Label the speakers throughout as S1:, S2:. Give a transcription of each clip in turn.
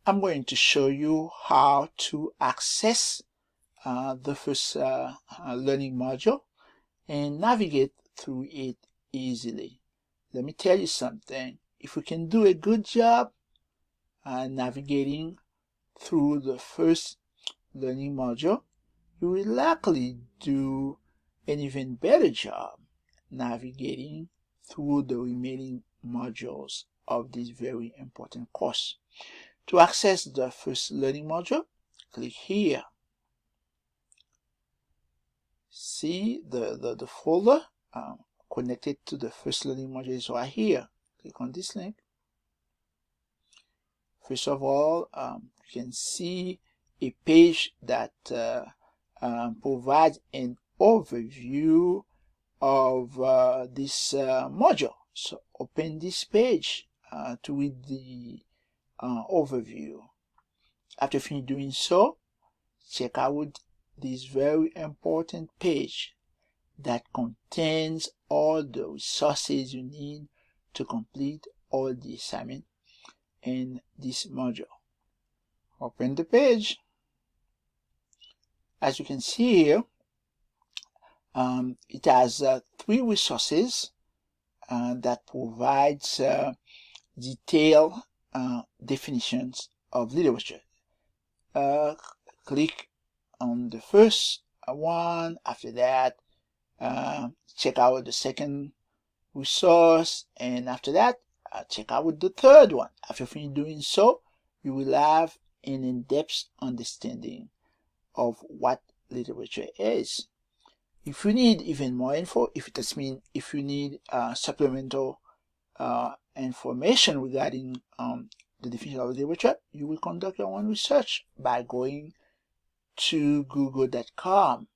S1: I'm going to show you how to access the first learning module and navigate through it easily. Let me tell you something. If we can do a good job navigating through the first learning module, you will likely do an even better job navigating through the remaining modules of this very important course. To access the first learning module, click here. See the folder connected to the first learning module is right here. Click on this link. First of all, you can see a page that provides an overview of this module. So open this page to read the overview. After finish doing so, check out this very important page that contains all the resources you need to complete all the assignment in this module. Open the page. As you can see here, it has 3 resources that provides detailed definitions of literature. Click on the first one. After that, check out the second resource, and after that, check out the third one. After finish doing so, you will have an in-depth understanding of what literature is. If you need even more info, if you need supplemental information regarding the definition of literature, you will conduct your own research by going to google.com.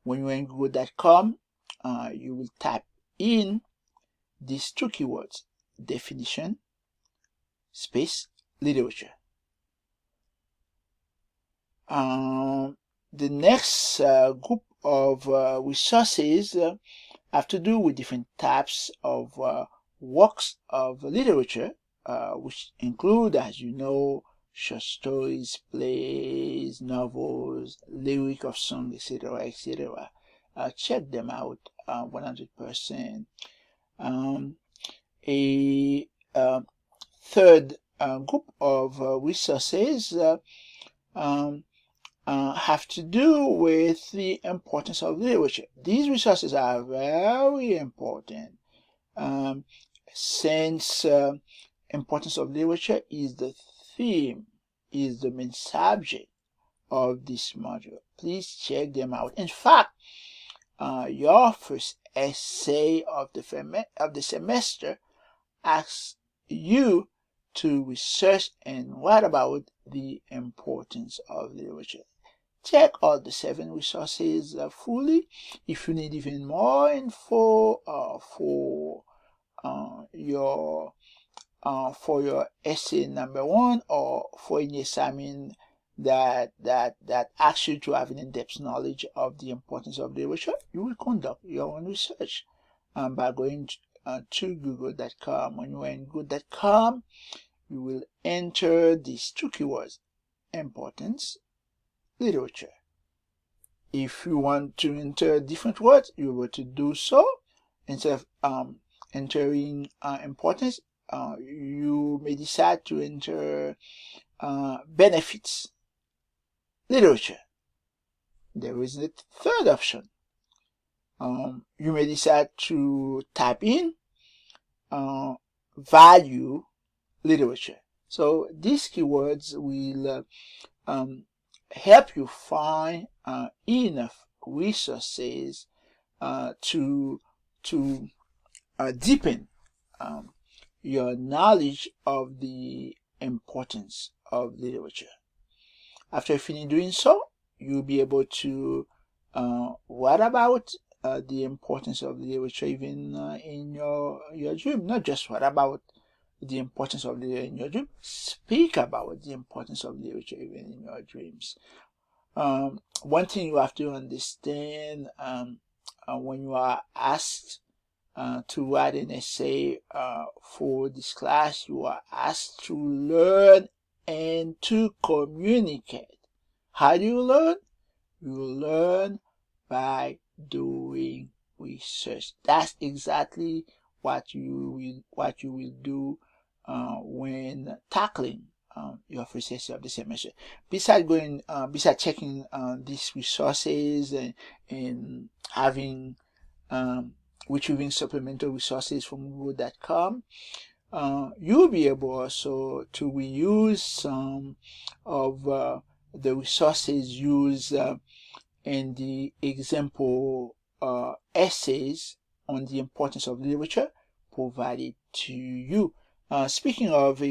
S1: When you're in google.com, you will type in these 2 keywords: definition space literature. The next group of resources have to do with different types of works of literature, which include, as you know, short stories, plays, novels, lyric of songs, etc., etc. Check them out 100%. A third group of resources have to do with the importance of literature. These resources are very important since importance of literature is the theme, is the main subject of this module. Please check them out. In fact, your first essay of the semester asks you to research and write about the importance of literature. Check all the 7 resources fully. If you need even more info for your essay number 1, or for any assignment that asks you to have an in-depth knowledge of the importance of literature, you will conduct your own research by going to google.com. When you are in google.com, you will enter these 2 keywords: importance, literature. If you want to enter different words, you will to do so. Instead of entering importance, you may decide to enter benefits, literature. There is a third option. You may decide to type in value, literature. So these keywords will help you find enough resources to deepen your knowledge of the importance of literature. After you finish doing so, you'll be able to write about the importance of literature even in your dream. Not just write about the importance of literature in your dream, speak about the importance of literature even in your dreams. One thing you have to understand when you are asked to write an essay for this class, you are asked to learn and to communicate. How do you learn? You learn by doing research. That's exactly what you will do when tackling your first essay of the semester. Besides checking these resources and having retrieving supplemental resources from Google.com, you'll be able also to reuse some of the resources used in the example essays on the importance of literature provided to you. Speaking of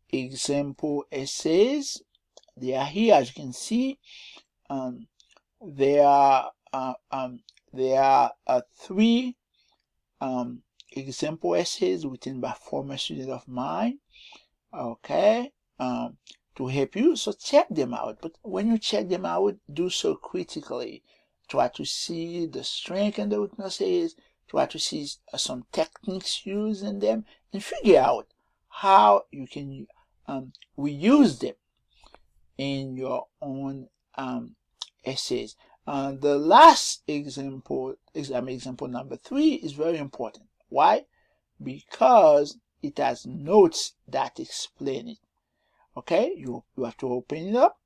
S1: example essays, they are here. As you can see, there are 3 example essays written by former student of mine, okay, to help you. So check them out, but when you check them out, do so critically. Try to see the strength and the weaknesses, try to see some techniques used in them, and figure out how you can reuse them in your own essays. The last example number 3 is very important. Why? Because it has notes that explain it. Okay, you have to open it up.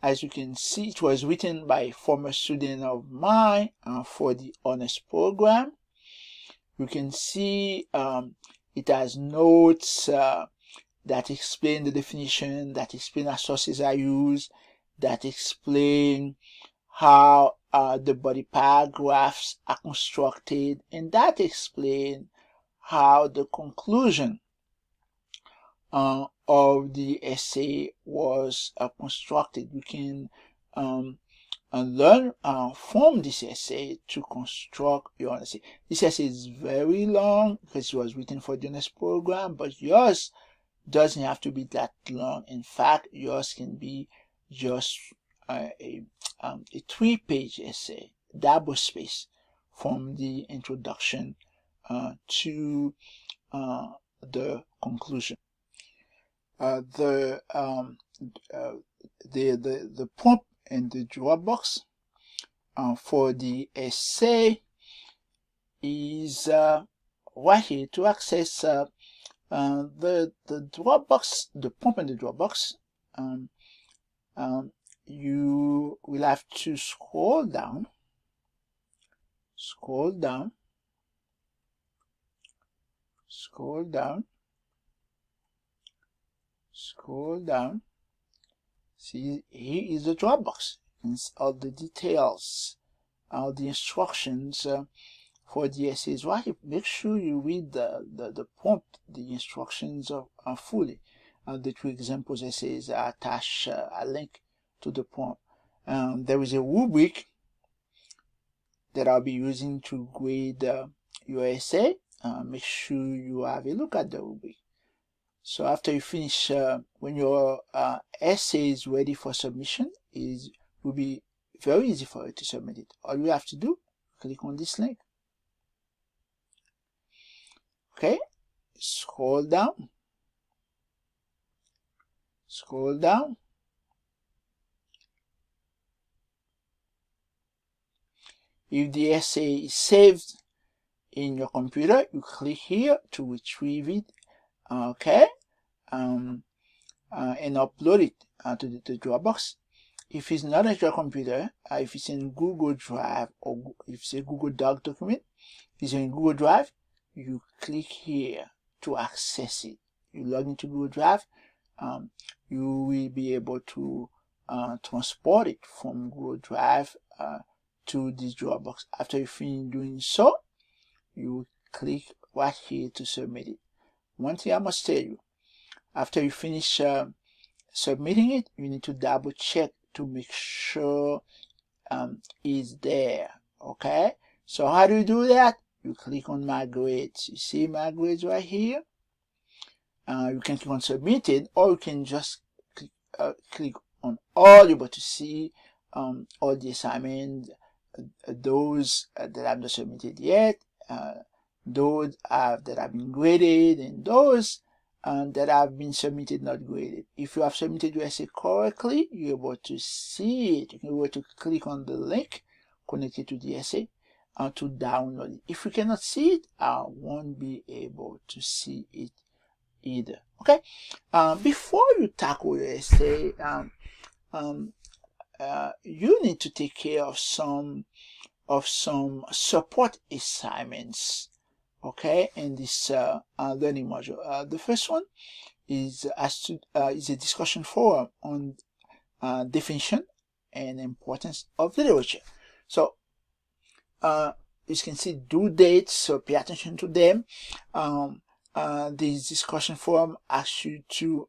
S1: As you can see, it was written by a former student of mine for the honors program. You can see it has notes that explain the definition, that explain the sources I use, that explain how the body paragraphs are constructed, and that explain how the conclusion of the essay was constructed. You can learn from this essay to construct your essay. This essay is very long because it was written for the honors program, but yours doesn't have to be that long. In fact, yours can be just a 3-page essay, double space, from the introduction to the conclusion. The prompt in the Dropbox for the essay is right here. To access the Dropbox, the prompt in the Dropbox, you will have to scroll down, see, here is the Dropbox, and all the details, all the instructions for the essays right here. Make sure you read the prompt, the instructions are fully. The 2 examples essays are attached a link to the prompt. There is a rubric that I'll be using to grade your essay. Make sure you have a look at the rubric. So after you finish, when your essay is ready for submission, it will be very easy for you to submit it. All you have to do, click on this link. Okay, scroll down. If the essay is saved in your computer, you click here to retrieve it, okay, and upload it to the Dropbox. If it's not at your computer, if it's in Google Drive, or if it's a Google Doc document, if it's in Google Drive, you click here to access it. You log into Google Drive, you will be able to transport it from Google Drive to this Dropbox. After you finish doing so, you click right here to submit it. One thing I must tell you, after you finish submitting it, you need to double check to make sure it's there. Okay, so how do you do that? You click on my grades. You see my grades right here. You can click on submitted, or you can just click on all. You're able to see all the assignments, those that I've not submitted yet, those that have been graded, and those that have been submitted, not graded. If you have submitted your essay correctly, you're able to see it. You're able to click on the link connected to the essay to download it. If you cannot see it, I won't be able to see it either. Okay. Before you tackle your essay, you need to take care of some support assignments, okay, in this learning module. The first one is is a discussion forum on definition and importance of literature. So you can see due dates, so pay attention to them. This discussion forum asks you to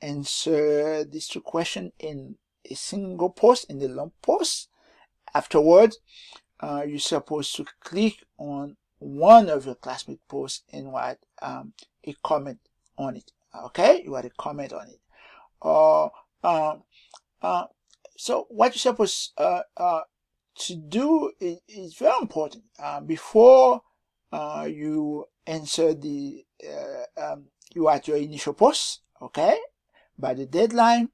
S1: answer these two questions in a single post, in the long post. Afterwards, you're supposed to click on one of your classmate posts and write a comment on it. Okay, you write a comment on it. So what you're supposed to do is very important. Before you answer the you write your initial post, okay, by the deadline,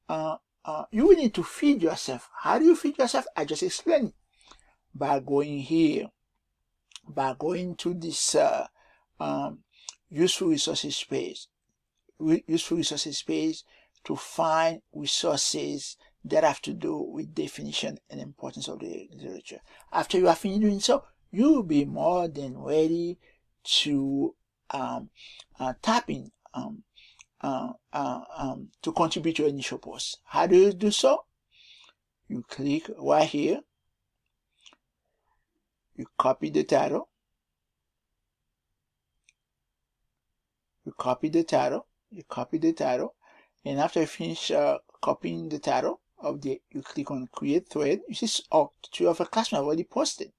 S1: you will need to feed yourself. How do you feed yourself? I just explained it. By going here, by going to this useful resources page, to find resources that have to do with definition and importance of the literature. After you are finished doing so, you will be more than ready to tap in to contribute your initial post. How do you do so? You click right here. You copy the title. You copy the title. And after you finish copying the title of you click on create thread. You see, two of your classmates already posted.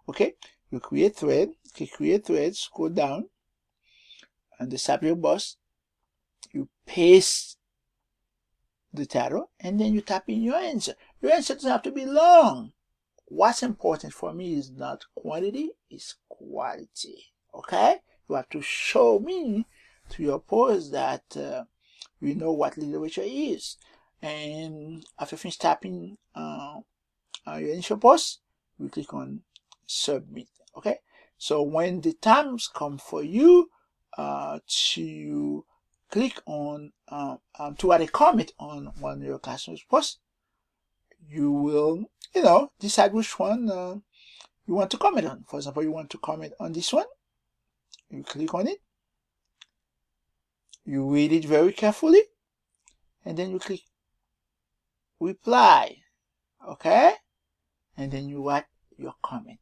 S1: Okay, you create thread. Okay, create thread. Scroll down, and the subject box. You paste the title, and then you type in your answer. Your answer doesn't have to be long. What's important for me is not quantity, it's quality. Okay? You have to show me through your post that you know what literature is. And after finish typing your initial post, you click on submit. Okay? So when the times come for you to click on to add a comment on one of your classmates' posts, you will, decide which one you want to comment on. For example, you want to comment on this one. You click on it. You read it very carefully, and then you click reply. Okay, and then you write your comment.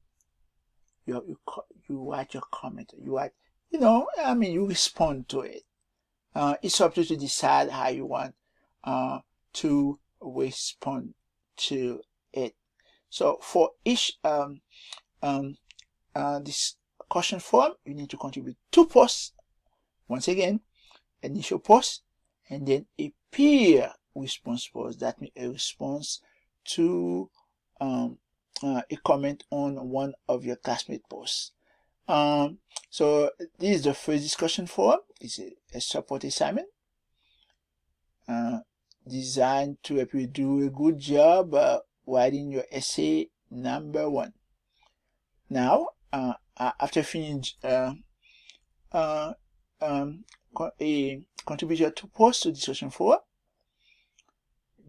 S1: You write your comment. You write, you respond to it. It's up to you to decide how you want to respond to it. So for each discussion forum, you need to contribute 2 posts. Once again, initial post and then a peer response post. That means a response to a comment on one of your classmate posts. So this is the first discussion forum. It's a support assignment designed to help you do a good job writing your essay number 1. Now, after finish contribution to post to discussion forum,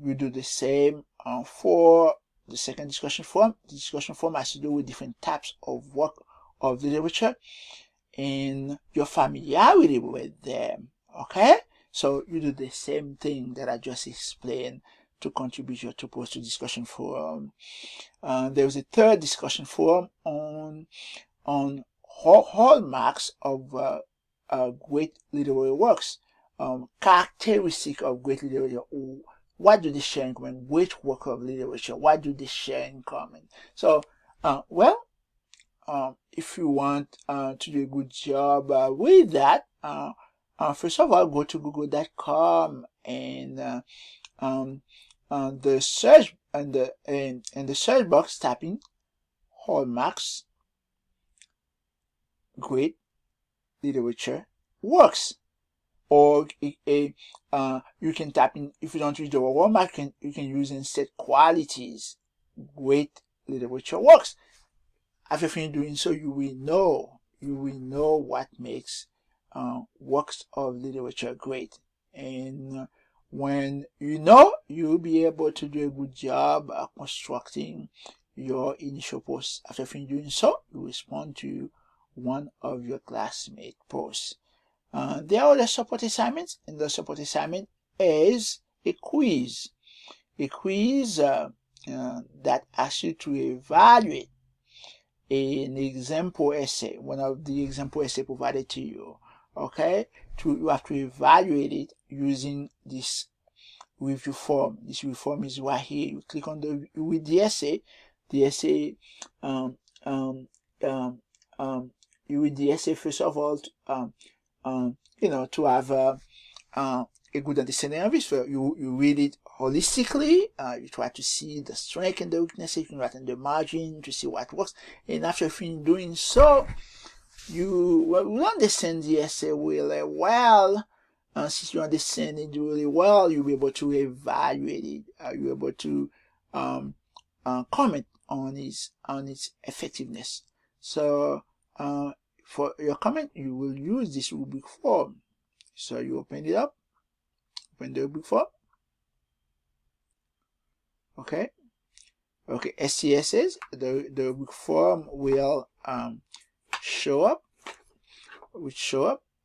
S1: you do the same for the second discussion forum. The discussion forum has to do with different types of work of literature and your familiarity with them. Okay, so you do the same thing that I just explained to contribute your 2 posts to discussion forum. There was a third discussion forum on hallmarks of great literary works, characteristic of great literature. What do they share in common? Great work of literature, what do they share in common? So, if you want to do a good job with that, first of all, go to google.com and the search and the search box, type in hallmarks great literature works. or you can type in, if you don't use the word watermark, you can use instead qualities, great literature works. After finish doing so, you will know what makes works of literature great. And when you know, you'll be able to do a good job constructing your initial post. After finish doing so, you respond to one of your classmate posts. There are other support assignments, and the support assignment is a quiz. A quiz that asks you to evaluate an example essay, one of the example essay provided to you. Okay, you have to evaluate it using this review form. This review form is right here. You click on with the essay. The essay, you read the essay first of all, to have a good understanding of it. So you read it holistically. You try to see the strength and the weaknesses. You can write in the margin to see what works. And after doing so, you will understand the essay really well. Since you understand it really well, you'll be able to evaluate it. You're able to comment on its effectiveness. So for your comment, you will use this rubric form. So you open it up, open the rubric form. Okay, SCSS, the rubric form will show up,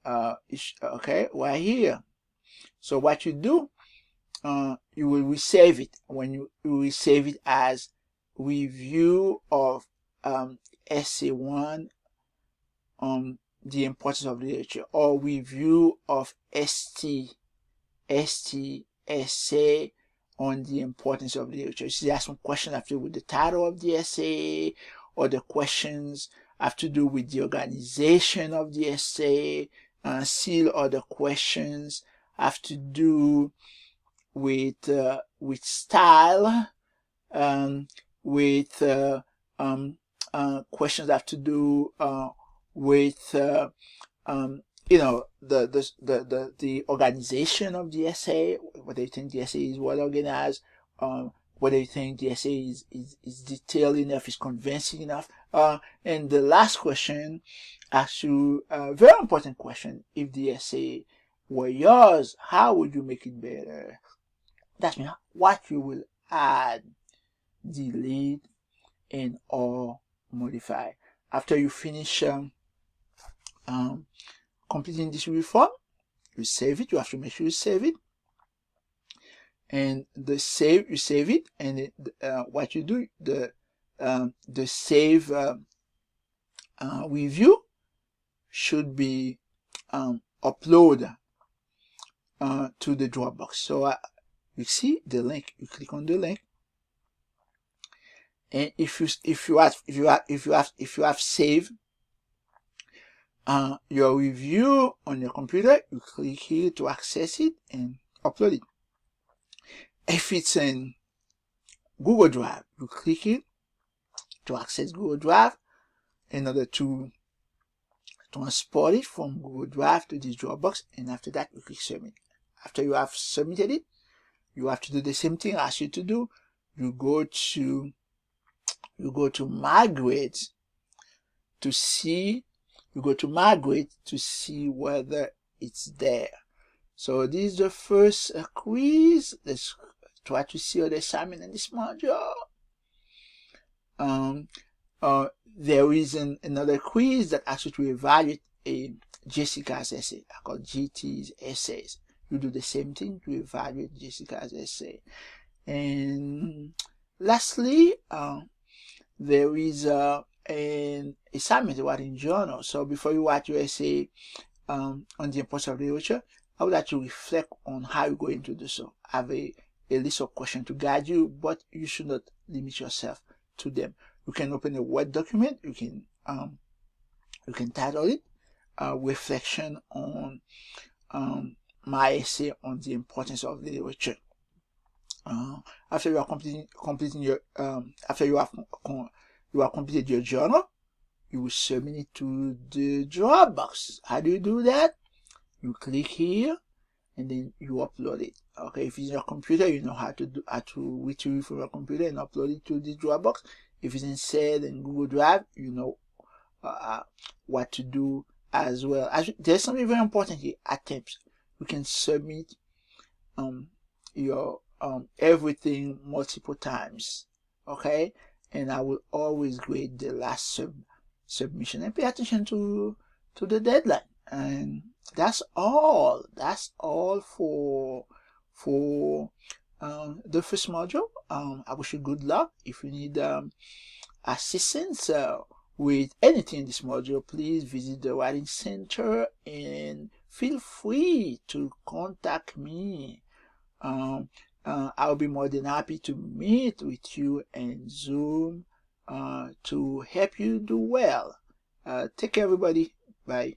S1: okay, right here. So what you do, you will resave it. When you will save it as review of essay 1 on the importance of literature, or review of ST essay on the importance of literature. You see, there are some questions have to do with the title of the essay, or the questions have to do with the organization of the essay. Still other questions have to do with style, questions have to do with the organization of the essay, whether you think the essay is well organized, whether you think the essay is detailed enough, is convincing enough. And the last question asks you a very important question: if the essay were yours, how would you make it better? That means what you will add, delete, and or modify. After you finish completing this review form, you save it. You have to make sure you save it. And you save it, and what you do, the save review should be uploaded to the Dropbox. So you see the link. You click on the link, and if you have saved your review on your computer, you click here to access it and upload it. If it's in Google Drive, you click it to access Google Drive in order to transport it from Google Drive to this Dropbox, and after that you click submit. After you have submitted it, you have to do the same thing I asked you to do. You go to migrate to see whether it's there. So this is the first quiz. Let's try to see the assignment in this module. There is another quiz that asks you to evaluate Jessica's essay. I call GT's essays. You do the same thing to evaluate Jessica's essay. And lastly, there is an assignment writing journal. So before you write your essay on the importance of literature, I would like to reflect on how you're going to do so. I have a list of questions to guide you, but you should not limit yourself to them. You can open a Word document. You can title it "Reflection on my essay on the importance of literature." After you are completing your after you have completed your journal, you will submit it to the Dropbox. How do you do that? You click here and then you upload it. Okay, if it's your computer, you know how to retrieve from your computer and upload it to the Dropbox. If it's instead in Google Drive, you know what to do as well. There's something very important here: attempts. You can submit your everything multiple times. Okay, and I will always grade the last submission, and pay attention to the deadline. And that's all for the first module. I wish you good luck. If you need assistance with anything in this module, please visit the Writing Center and feel free to contact me. I'll be more than happy to meet with you in Zoom to help you do well. Take care, everybody. Bye.